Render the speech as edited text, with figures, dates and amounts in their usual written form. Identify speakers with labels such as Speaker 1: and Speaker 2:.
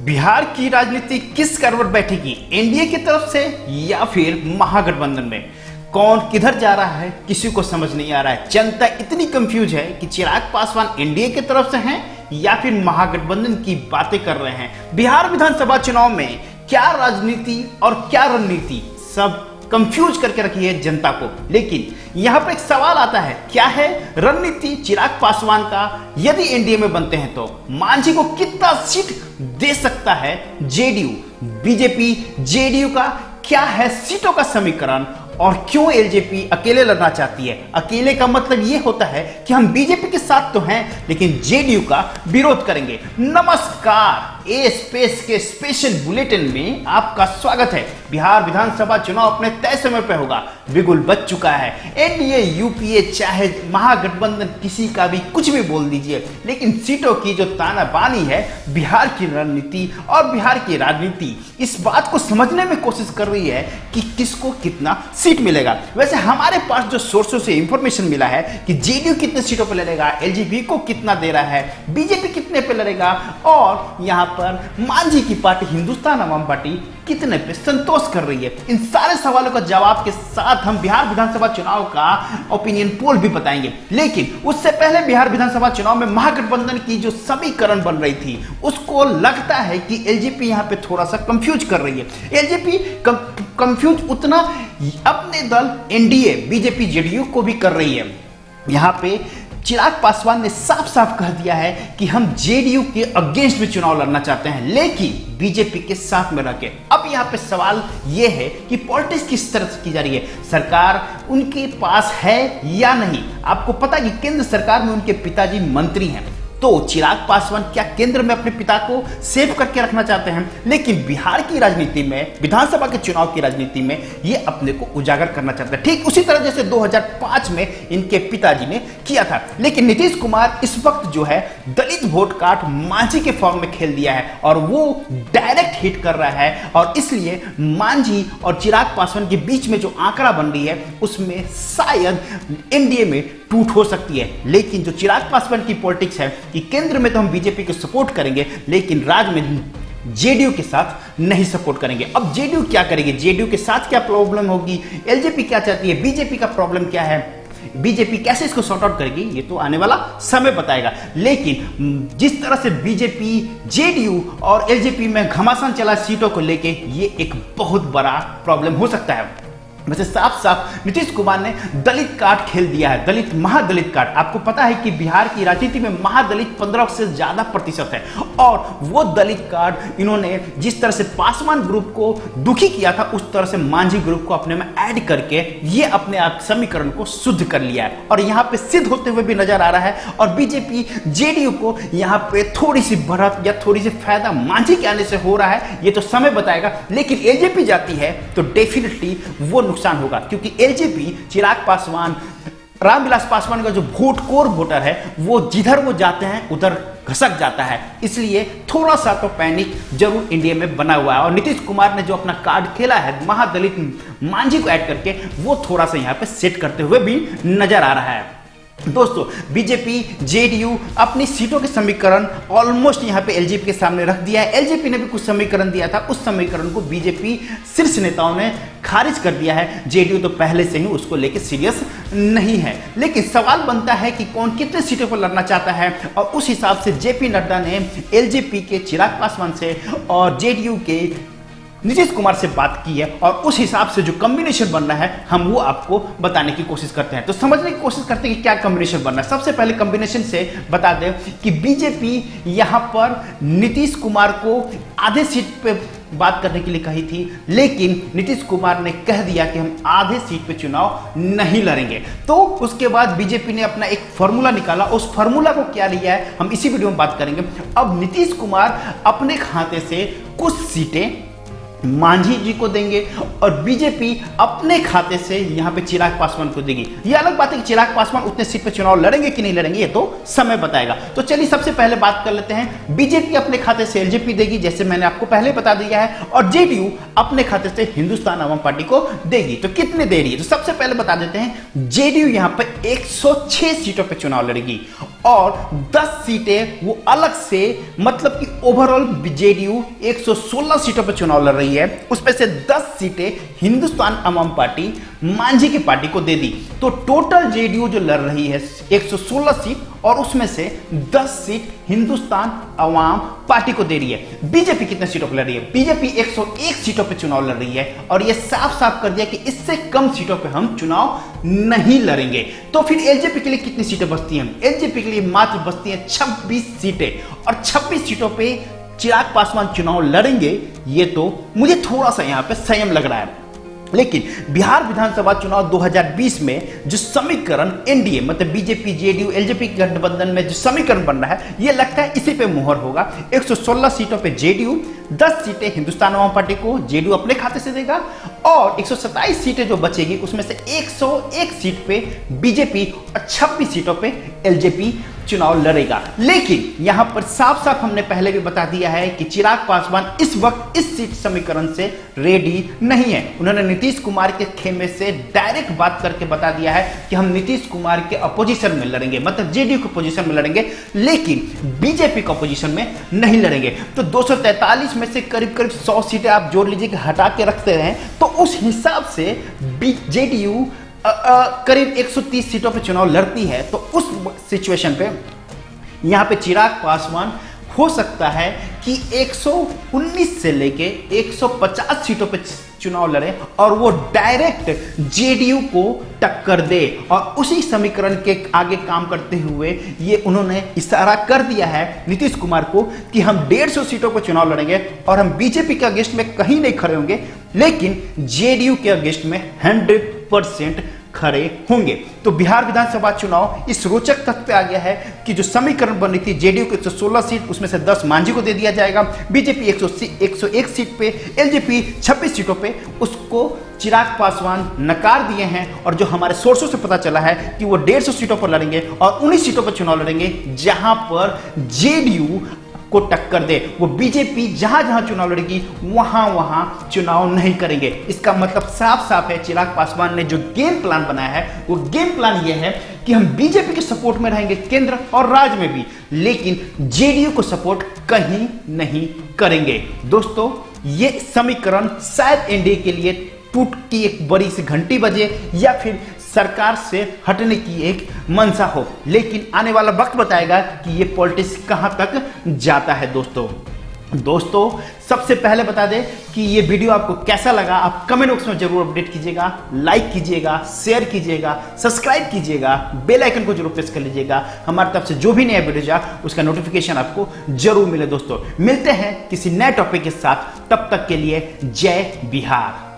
Speaker 1: बिहार की राजनीति किस करवट बैठेगी, एनडीए की तरफ से या फिर महागठबंधन में? कौन किधर जा रहा है किसी को समझ नहीं आ रहा है। जनता इतनी कंफ्यूज है कि चिराग पासवान एनडीए की तरफ से हैं या फिर महागठबंधन की बातें कर रहे हैं। बिहार विधानसभा चुनाव में क्या राजनीति और क्या रणनीति सब कंफ्यूज करके रखी है जनता को। लेकिन यहां पर एक सवाल आता है, क्या है रणनीति चिराग पासवान का? यदि एनडीए में बनते हैं तो मांझी को कितना सीट दे सकता है जेडीयू? बीजेपी जेडीयू का क्या है सीटों का समीकरण और क्यों एलजेपी अकेले लड़ना चाहती है? अकेले का मतलब यह होता है कि हम बीजेपी के साथ तो हैं लेकिन जेडीयू का विरोध करेंगे। नमस्कार, ए स्पेस के स्पेशल बुलेटिन में आपका स्वागत है। बिहार विधानसभा चुनाव अपने तय समय पर होगा, बिगुल बज चुका है। एनडीए यूपीए चाहे महागठबंधन किसी का भी कुछ भी बोल दीजिए, लेकिन सीटों की जो तानाबानी है, बिहार की रणनीति और बिहार की राजनीति इस बात को समझने में कोशिश कर रही है कि किसको कितना सीट मिलेगा। वैसे हमारे पास जो सोर्सों से इंफॉर्मेशन मिला है कि जेडीयू कितने सीटों पर लड़ेगा, एलजेपी को कितना दे रहा है, बीजेपी कितने पे लड़ेगा और यहां पर मांझी की पार्टी हिंदुस्तान अवाम पार्टी कितने पे संतोष कर रही है। इन सारे सवालों का जवाब के साथ हम बिहार विधानसभा चुनाव का ओपिनियन पोल भी बताएंगे। लेकिन उससे पहले बिहार विधानसभा चुनाव में महागठबंधन की जो समीकरण बन रही थी उसको लगता है कि एलजेपी यहां पे थोड़ा सा कंफ्यूज कर रही है। एलजेपी कंफ्यूज उतना अपने दल एनडीए बीजेपी जेडीयू को भी कर रही है। यहां पे चिराग पासवान ने साफ साफ कह दिया है कि हम जेडीयू के अगेंस्ट में चुनाव लड़ना चाहते हैं लेकिन बीजेपी के साथ में रह के। अब यहाँ पे सवाल ये है कि पॉलिटिक्स किस तरह से की जा रही है, सरकार उनके पास है या नहीं। आपको पता है कि केंद्र सरकार में उनके पिताजी मंत्री हैं, तो चिराग पासवान क्या केंद्र में अपने पिता को सेव करके रखना चाहते हैं? लेकिन बिहार की राजनीति में, विधानसभा के चुनाव की राजनीति में ये अपने को उजागर करना चाहते हैं, ठीक उसी तरह जैसे 2005 में इनके पिताजी ने किया था। लेकिन नीतीश कुमार इस वक्त जो है दलित वोट काट मांझी के फॉर्म में खेल दिया है और वो डायरेक्ट हिट कर रहा है और इसलिए मांझी और चिराग पासवान के बीच में जो आंकड़ा बन रही है उसमें शायद एनडीए में टूट हो सकती है। लेकिन जो चिराग पासवान की पॉलिटिक्स है कि केंद्र में तो हम बीजेपी को सपोर्ट करेंगे लेकिन राज्य में जेडीयू के साथ नहीं सपोर्ट करेंगे। अब जेडीयू क्या करेगी, जेडीयू के साथ क्या प्रॉब्लम होगी, एलजेपी क्या चाहती है, बीजेपी का प्रॉब्लम क्या है, बीजेपी कैसे इसको सॉर्ट आउट करेगी, ये तो आने वाला समय बताएगा। लेकिन जिस तरह से बीजेपी जेडीयू और एलजेपी में घमासान चला सीटों को लेके, ये एक बहुत बड़ा प्रॉब्लम हो सकता है। वैसे साफ साफ नीतीश कुमार ने दलित कार्ड खेल दिया है, दलित महादलित कार्ड। आपको पता है कि बिहार की राजनीति में महादलित 15 से ज्यादा प्रतिशत है और वो दलित कार्ड इन्होंने जिस तरह से पासवान ग्रुप को दुखी किया था उस तरह से मांझी ग्रुप को अपने में ऐड करके ये अपने आप समीकरण को शुद्ध कर लिया है और यहाँ पे सिद्ध होते हुए भी नजर आ रहा है। और बीजेपी जेडीयू को यहाँ पे थोड़ी सी बढ़त या थोड़ी सी फायदा मांझी के आने से हो रहा है, ये तो समय बताएगा। लेकिन एलजेपी जाती है तो डेफिनेटली वो नुकसान होगा क्योंकि एलजेपी चिराग पासवान, रामविलास पासवान का जो कोर वोटर है वो जिधर वो जाते हैं उधर घसक जाता है। इसलिए थोड़ा सा तो पैनिक जरूर इंडिया में बना हुआ है और नीतीश कुमार ने जो अपना कार्ड खेला है महादलित मांझी को ऐड करके वो थोड़ा सा यहाँ पे सेट करते हुए भी नजर आ रहा है। दोस्तों, बीजेपी जेडीयू अपनी सीटों के समीकरण ऑलमोस्ट यहां पे एलजेपी के सामने रख दिया है। एलजेपी ने भी कुछ समीकरण दिया था, उस समीकरण को बीजेपी शीर्ष नेताओं ने खारिज कर दिया है। जेडीयू तो पहले से ही उसको लेकर सीरियस नहीं है। लेकिन सवाल बनता है कि कौन कितने सीटों पर लड़ना चाहता है और उस हिसाब से जेपी नड्डा ने एलजेपी के चिराग पासवान से और जेडीयू के नीतीश कुमार से बात की है और उस हिसाब से जो कॉम्बिनेशन बनना है हम वो आपको बताने की कोशिश करते हैं। तो समझने की कोशिश करते हैं कि क्या कॉम्बिनेशन बनना है। सबसे पहले कॉम्बिनेशन से बता दें कि बीजेपी यहां पर नीतीश कुमार को आधे सीट पे बात करने के लिए कही थी, लेकिन नीतीश कुमार ने कह दिया कि हम आधे सीट पे चुनाव नहीं लड़ेंगे। तो उसके बाद बीजेपी ने अपना एक फॉर्मूला निकाला, उस फॉर्मूला को क्या लिया है हम इसी वीडियो में बात करेंगे। अब नीतीश कुमार अपने खाते से कुछ सीटें मांझी जी को देंगे और बीजेपी अपने खाते से यहां पे चिराग पासवान को देगी। ये अलग बात है कि चिराग पासवान उतने सीट पे चुनाव लड़ेंगे कि नहीं लड़ेंगे, ये तो समय बताएगा। तो चलिए सबसे पहले बात कर लेते हैं। बीजेपी अपने खाते से एलजेपी देगी, जैसे मैंने आपको पहले बता दिया है, और जेडीयू अपने खाते से हिंदुस्तान अवाम पार्टी को देगी। तो कितने दे रही है? तो सबसे पहले बता देते हैं, जेडीयू यहां पर 106 सीटों पर चुनाव लड़ेगी और 10 सीटें वो अलग से, मतलब कि ओवरऑल जेडीयू 116 सीटों पर चुनाव लड़ रही है, उसमें से 10 सीटें हिंदुस्तान अवाम पार्टी मांझी की पार्टी को दे दी। तो टोटल जेडीयू जो लड़ रही है 116 सीट और उसमें से 10 सीट हिंदुस्तान अवाम पार्टी को दे रही है। बीजेपी कितने सीटों पर लड़ रही है? बीजेपी 101 सीटों पर चुनाव लड़ रही है और यह साफ साफ कर दिया कि इससे कम सीटों पर हम चुनाव नहीं लड़ेंगे। तो फिर एलजेपी के लिए कितनी सीटें बचती हैं? एलजेपी के लिए मात्र बचती हैं 26 सीटें और 26 सीटों पे चिराग पासवान चुनाव लड़ेंगे, ये तो मुझे थोड़ा सा यहां पे संयम लग रहा है। लेकिन बिहार विधानसभा चुनाव 2020 में जो समीकरण एनडीए मतलब बीजेपी जेडीयू एलजेपी गठबंधन में जो समीकरण बन रहा है, यह लगता है इसी पे मुहर होगा। 116 सीटों पे जेडीयू, 10 सीटें हिंदुस्तान अवाम पार्टी को जेडीयू अपने खाते से देगा और 127 सीटें जो बचेगी उसमें से 101 सीट पे बीजेपी और 26 सीटों पे एलजेपी चुनाव लड़ेगा। लेकिन यहां पर साफ साफ हमने पहले भी बता दिया है कि चिराग पासवान इस वक्त इस सीट समीकरण से रेडी नहीं है। उन्होंने नीतीश कुमार के खेमे से डायरेक्ट बात करके बता दिया है कि हम नीतीश कुमार के अपोजिशन में लड़ेंगे, मतलब जेडीयू के अपोजिशन में लड़ेंगे, लेकिन बीजेपी के अपोजिशन में नहीं लड़ेंगे। तो 243 में से करीब करीब 100 सीटें आप जोड़ लीजिए कि हटा के रखते हैं, तो उस हिसाब से जेडीयू करीब 130 सीटों पे चुनाव लड़ती है। तो उस सिचुएशन पे यहां पे चिराग पासवान हो सकता है कि 119 से लेके 150 सीटों पे चुनाव लड़े और वो डायरेक्ट जेडीयू को टक्कर दे। और उसी समीकरण के आगे काम करते हुए ये उन्होंने इशारा कर दिया है नीतीश कुमार को कि हम 150 सीटों पर चुनाव लड़ेंगे और हम बीजेपी के अगेंस्ट में कहीं नहीं खड़े होंगे, लेकिन जेडीयू के अगेंस्ट में 100% खड़े होंगे। तो बिहार विधानसभा चुनाव इस रोचक तथ्य पे आ गया है कि जो समीकरण बनी थी जेडीयू के 116 सीट, उसमें से 10 मांझी को दे दिया जाएगा, बीजेपी 101 सीट पे, एलजेपी 26 सीटों पे, उसको चिराग पासवान नकार दिए हैं। और जो हमारे सोर्सों से पता चला है कि वो 150 सीटों पर लड़ेंगे और 19 सीटों पर चुनाव लड़ेंगे जहां पर जेडीयू को टक्कर दे। वो बीजेपी जहां जहां चुनाव लड़ेगी वहां वहां चुनाव नहीं करेंगे। इसका मतलब साफ साफ है, चिराग पासवान ने जो गेम प्लान बनाया है वो गेम प्लान ये है कि हम बीजेपी के सपोर्ट में रहेंगे केंद्र और राज्य में भी, लेकिन जेडीयू को सपोर्ट कहीं नहीं करेंगे। दोस्तों, ये समीकरण शायद एनडीए के लिए टूट की एक बड़ी सी घंटी बजे या फिर सरकार से हटने की एक मंशा हो, लेकिन आने वाला वक्त बताएगा कि ये पॉलिटिक्स कहां तक जाता है। दोस्तों सबसे पहले बता दें कि ये वीडियो आपको कैसा लगा, आप कमेंट बॉक्स में जरूर अपडेट कीजिएगा, लाइक कीजिएगा, शेयर कीजिएगा, सब्सक्राइब कीजिएगा, बेल आइकन को जरूर प्रेस कर लीजिएगा। हमारी तरफ से जो भी नया वीडियो जाए उसका नोटिफिकेशन आपको जरूर मिले। दोस्तों मिलते हैं किसी नए टॉपिक के साथ, तब तक के लिए जय बिहार।